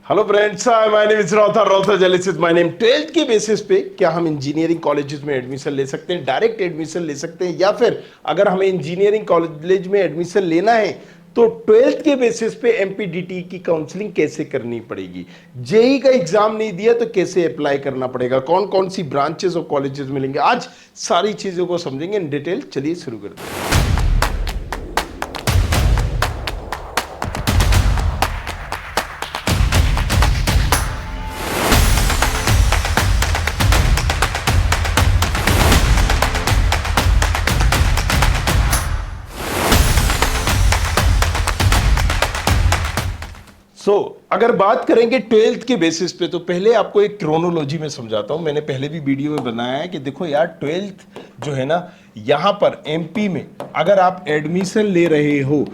Hello friends, my name is रॉथा जलिसिस my name. 12th के बेसिस पे क्या हम इंजीनियरिंग कॉलेजेस में एडमिशन ले सकते हैं, डायरेक्ट एडमिशन ले सकते हैं, या फिर अगर हमें इंजीनियरिंग कॉलेज में एडमिशन लेना है तो 12th के बेसिस पे एमपीडीटी की काउंसलिंग कैसे करनी पड़ेगी, जेई का एग्जाम नहीं दिया तो कैसे अप्लाई करना पड़ेगा, कौन कौन सी ब्रांचेस और कॉलेजेस मिलेंगे, आज सारी चीजों को समझेंगे इन डिटेल। चलिए शुरू करते हैं। अगर बात करेंगे 12th के बेसिस पे तो पहले आपको एक क्रोनोलॉजी में समझाता हूं। मैंने पहले भी वीडियो में बनाया है कि देखो यार 12th जो है ना, यहां पर एमपी में अगर आप एडमिशन ले रहे हो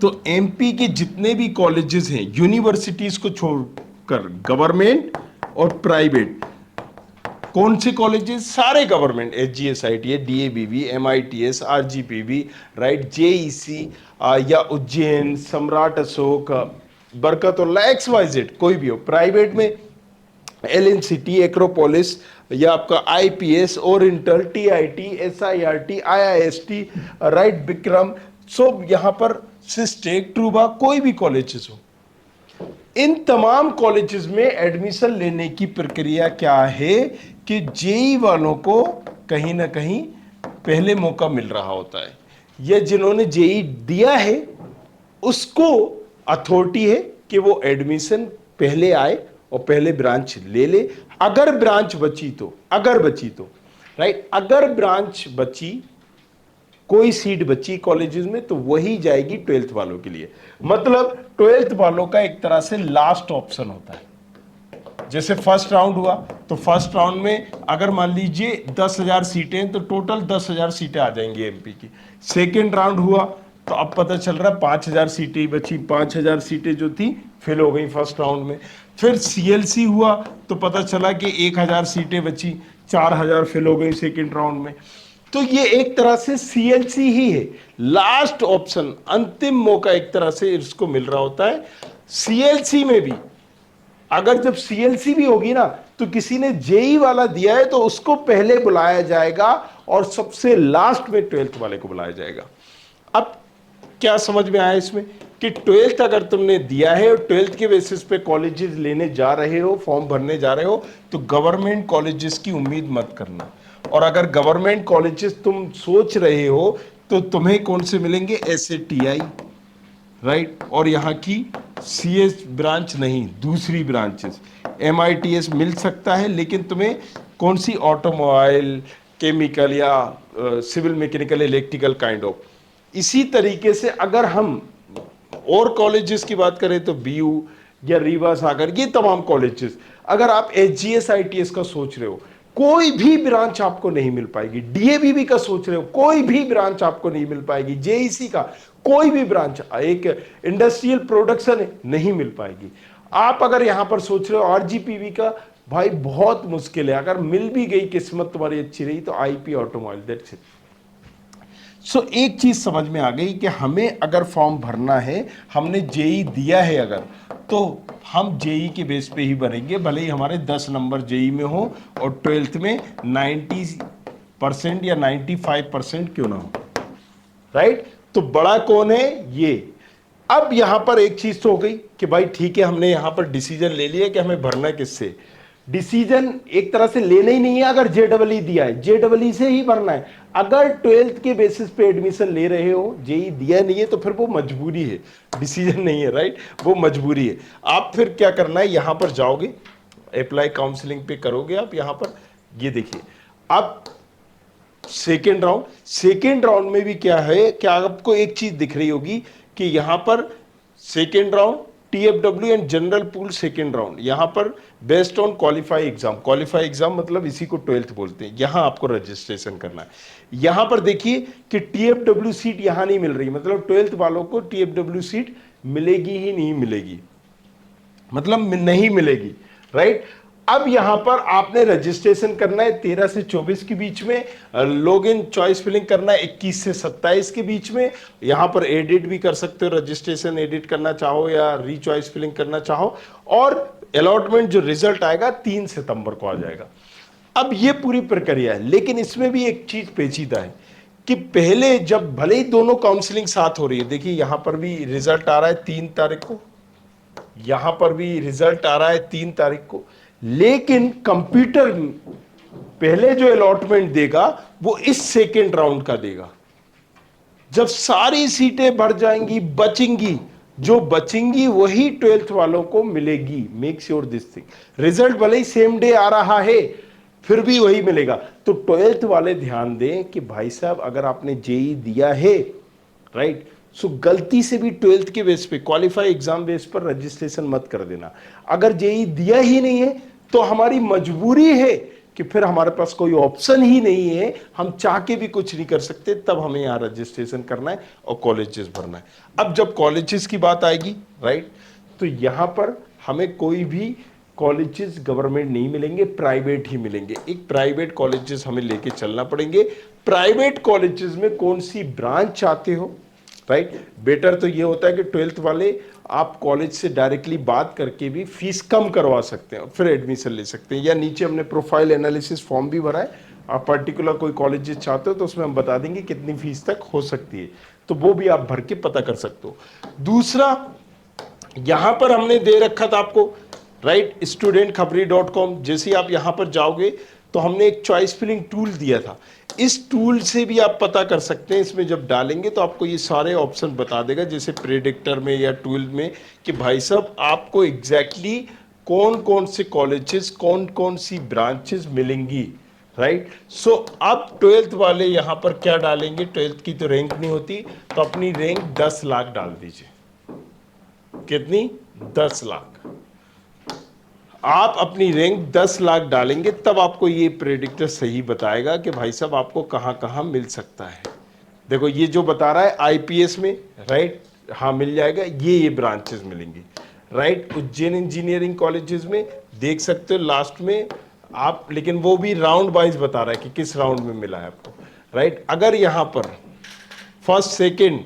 तो एमपी के जितने भी कॉलेजेस हैं, यूनिवर्सिटीज को छोड़कर, गवर्नमेंट और प्राइवेट, कौन से कॉलेजेस? सारे government, HGSIT, DAVV, MITS, RGPV, right, JEC या उज्जैन, सम्राट अशोक, बरकतुल्ला, XYZ, कोई भी हो। प्राइवेट में एलएनसीटी, एक्रोपोलिस, या आपका IPS, Oriental, TIT, SIRT, IIST, right, Vikram, so यहां पर सिस्टेक, ट्रूबा, कोई भी कॉलेजेस हो, इन तमाम कॉलेजेस में एडमिशन लेने की प्रक्रिया क्या है कि जेई वालों को कहीं ना कहीं पहले मौका मिल रहा होता है, या जिन्होंने जेई दिया है उसको अथॉरिटी है कि वो एडमिशन पहले आए और पहले ब्रांच ले ले। अगर ब्रांच बची तो, राइट, अगर ब्रांच बची, कोई सीट बची कॉलेजेस में, तो वही जाएगी 12th वालों के लिए। मतलब 12th वालों का एक तरह से लास्ट ऑप्शन होता है। जैसे फर्स्ट राउंड हुआ तो फर्स्ट राउंड में अगर मान लीजिए 10,000 सीटें, तो टोटल 10,000 सीटें आ जाएंगी एमपी की। सेकेंड राउंड हुआ तो अब पता चल रहा है 5,000 सीटें ही बची, 5,000 सीटें जो थी फिल हो गई फर्स्ट राउंड में। फिर सीएलसी हुआ तो पता चला कि 1,000 सीटें बची, 4,000 फिल हो गई सेकेंड राउंड में। तो ये एक तरह से सीएलसी ही है, लास्ट ऑप्शन, अंतिम मौका एक तरह से इसको मिल रहा होता है। सीएलसी में भी अगर जब सीएलसी भी होगी ना, तो किसी ने जेई वाला दिया है तो उसको पहले बुलाया जाएगा और सबसे लास्ट में 12th वाले को बुलाया जाएगा। अब क्या समझ में आया इसमें कि 12th अगर तुमने दिया है और 12th के बेसिस पे कॉलेजेस लेने जा रहे हो, फॉर्म भरने जा रहे हो, तो गवर्नमेंट कॉलेजेस की उम्मीद मत करना। और अगर गवर्नमेंट कॉलेजेस तुम सोच रहे हो तो तुम्हें कौन से मिलेंगे? एसएटीआई, राइट, और यहाँ की सीएस ब्रांच नहीं, दूसरी ब्रांचेस। एमआईटीएस मिल सकता है, लेकिन तुम्हें कौन सी? ऑटोमोबाइल, केमिकल, या civil mechanical, electrical kind of. इसी तरीके से अगर हम और कॉलेजेस की बात करें तो बीयू या रीवा सागर, ये तमाम कॉलेजेस, अगर आप एचजीएसआईटीएस का सोच रहे हो, कोई भी ब्रांच आपको नहीं मिल पाएगी। डीएवीवी का सोच रहे हो, कोई भी ब्रांच आपको नहीं मिल पाएगी। जेईसी का कोई भी ब्रांच, एक इंडस्ट्रियल प्रोडक्शन है, नहीं मिल पाएगी। आप अगर यहां पर सोच रहे हो आरजीपीवी का, भाई बहुत मुश्किल है। अगर मिल भी गई, किस्मत तुम्हारी अच्छी रही, तो आईपी ऑटोमोबाइल, दैट्स इट। सो एक चीज समझ में आ गई कि हमें अगर फॉर्म भरना है, हमने जेई दिया है अगर, तो हम जेई के बेस पे ही भरेंगे, भले ही हमारे 10 नंबर जेई में हो और 12th में 90% या 95% क्यों ना हो, राइट। तो बड़ा कौन है? ये। अब यहां पर एक चीज तो हो गई कि भाई ठीक है, हमने यहां पर डिसीजन ले लिया कि हमें भरना किससे। डिसीजन एक तरह से लेना ही नहीं है। अगर जेडबलई दिया है, जेडबलई से ही भरना है। अगर 12th के बेसिस पे एडमिशन ले रहे हो, जेई दिया नहीं है, तो फिर वो मजबूरी है, डिसीजन नहीं है, राइट, वो मजबूरी है। आप फिर क्या करना है, यहां पर जाओगे, अप्लाई काउंसलिंग पे करोगे आप। यहां पर ये देखिए, अब सेकेंड राउंड में भी क्या है, क्या आपको एक चीज दिख रही होगी कि यहां पर second round TFW and general pool second round, यहां पर बेस्ड ऑन क्वालिफाई एग्जाम मतलब इसी को 12th बोलते हैं। यहां आपको रजिस्ट्रेशन करना है। यहां पर देखिए कि टीएफडब्ल्यू सीट यहां नहीं मिल रही, मतलब 12th वालों को टीएफडब्ल्यू सीट मिलेगी ही नहीं मिलेगी, मतलब नहीं मिलेगी, राइट। अब यहां पर आपने रजिस्ट्रेशन करना है 13 से 24 के बीच में, लॉगिन चॉइस फिलिंग करना है 21 से 27 के बीच में। यहां पर एडिट भी कर सकते हो, रजिस्ट्रेशन एडिट करना चाहो या री चॉइस फिलिंग करना चाहो, और अलॉटमेंट जो रिजल्ट आएगा 3 सितंबर को आ जाएगा। अब ये पूरी प्रक्रिया है, लेकिन इसमें भी एक चीज पेचीदा है कि पहले जब भले ही दोनों काउंसलिंग साथ हो रही है, देखिए यहां पर भी रिजल्ट आ रहा है 3 तारीख को, यहां पर भी रिजल्ट आ रहा है 3 तारीख को, लेकिन कंप्यूटर पहले जो अलॉटमेंट देगा वो इस सेकेंड राउंड का देगा। जब सारी सीटें भर जाएंगी, बचेंगी, जो बचेंगी वही 12th वालों को मिलेगी। Make sure this thing, result भले ही सेम डे आ रहा है फिर भी वही मिलेगा। तो 12th वाले ध्यान दें कि भाई साहब अगर आपने जेई दिया है, राइट, सो गलती से भी 12th के बेस पे, क्वालिफाई एग्जाम बेस पर रजिस्ट्रेशन मत कर देना। अगर जेई दिया ही नहीं है तो हमारी मजबूरी है कि फिर हमारे पास कोई ऑप्शन ही नहीं है, हम चाह के भी कुछ नहीं कर सकते, तब हमें यहाँ रजिस्ट्रेशन करना है और कॉलेजेस भरना है। अब जब कॉलेजेस की बात आएगी, राइट, तो यहाँ पर हमें कोई भी कॉलेजेस गवर्नमेंट नहीं मिलेंगे, प्राइवेट ही मिलेंगे। एक प्राइवेट कॉलेजेस हमें लेके चलना पड़ेंगे। प्राइवेट कॉलेजेस में कौन सी ब्रांच चाहते हो, राइट, बेटर तो ये होता है कि 12th वाले आप कॉलेज से डायरेक्टली बात करके भी फीस कम करवा सकते हैं और फिर एडमिशन ले सकते हैं। या नीचे हमने प्रोफाइल एनालिसिस फॉर्म भी भरा है, आप पर्टिकुलर कोई कॉलेजेस चाहते हो तो उसमें हम बता देंगे कितनी फीस तक हो सकती है, तो वो भी आप भर के पता कर सकते हो। दूसरा, यहां पर हमने दे रखा था आपको, राइट, studentkhapri.com। जैसे ही आप यहां पर जाओगे तो हमने एक चॉइस फिलिंग टूल दिया था, इस टूल से भी आप पता कर सकते हैं। इसमें जब डालेंगे तो आपको ये सारे ऑप्शन बता देगा, जैसे प्रेडिक्टर में या टूल में, कि भाई साहब आपको एग्जैक्टली कौन कौन से कॉलेजेस, कौन कौन सी ब्रांचेस मिलेंगी, राइट। सो अब 12th वाले यहां पर क्या डालेंगे, 12th की तो रैंक नहीं होती, तो अपनी रैंक 10 लाख डाल दीजिए। कितनी? 10 लाख। आप अपनी रैंक 10 लाख डालेंगे तब आपको ये प्रेडिक्टर सही बताएगा कि भाई साहब आपको कहां कहां मिल सकता है। देखो ये जो बता रहा है आईपीएस में, राइट, हाँ मिल जाएगा, ये ब्रांचेस मिलेंगी, राइट। उज्जैन इंजीनियरिंग कॉलेजेस में देख सकते हो लास्ट में आप, लेकिन वो भी राउंड वाइज बता रहा है कि किस राउंड में मिला है आपको, राइट। अगर यहां पर फर्स्ट सेकेंड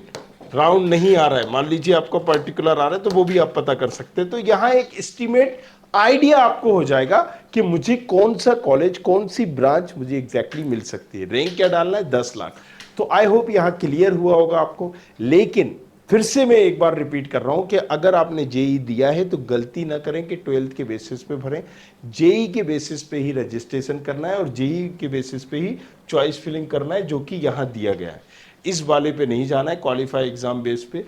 राउंड नहीं आ रहा है, मान लीजिए आपको पर्टिकुलर आ रहा है, तो वो भी आप पता कर सकते हैं। तो यहां एक एस्टीमेट आइडिया आपको हो जाएगा कि मुझे कौन सा कॉलेज, कौन सी ब्रांच मुझे एग्जैक्टली मिल सकती है। रैंक क्या डालना है? 10 लाख। तो आई होप यहां क्लियर हुआ होगा आपको। लेकिन फिर से मैं एक बार रिपीट कर रहा हूं कि अगर आपने जेई दिया है तो गलती ना करें कि 12th के बेसिस पे भरें। जेई के बेसिस पे ही रजिस्ट्रेशन करना है और जेई के बेसिस पे ही चॉइस फिलिंग करना है, जो कि यहां दिया गया है। इस वाले पे नहीं जाना है, क्वालिफाई एग्जाम बेस पे।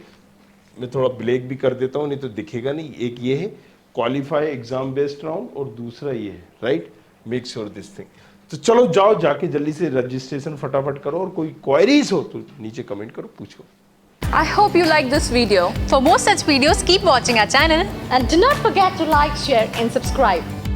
मैं थोड़ा ब्लैक भी कर देता हूं, नहीं तो दिखेगा नहीं। एक ये है क्वालिफाई एग्जाम बेस्ड राउंड और दूसरा ये है, right, make sure this thing. तो चलो जाओ, जाके जल्दी से रजिस्ट्रेशन फटाफट करो, और कोई क्वेरीज हो तो नीचे कमेंट करो, पूछो। I hope you like this video. For more such videos, keep watching our channel and do not forget to like, share and subscribe.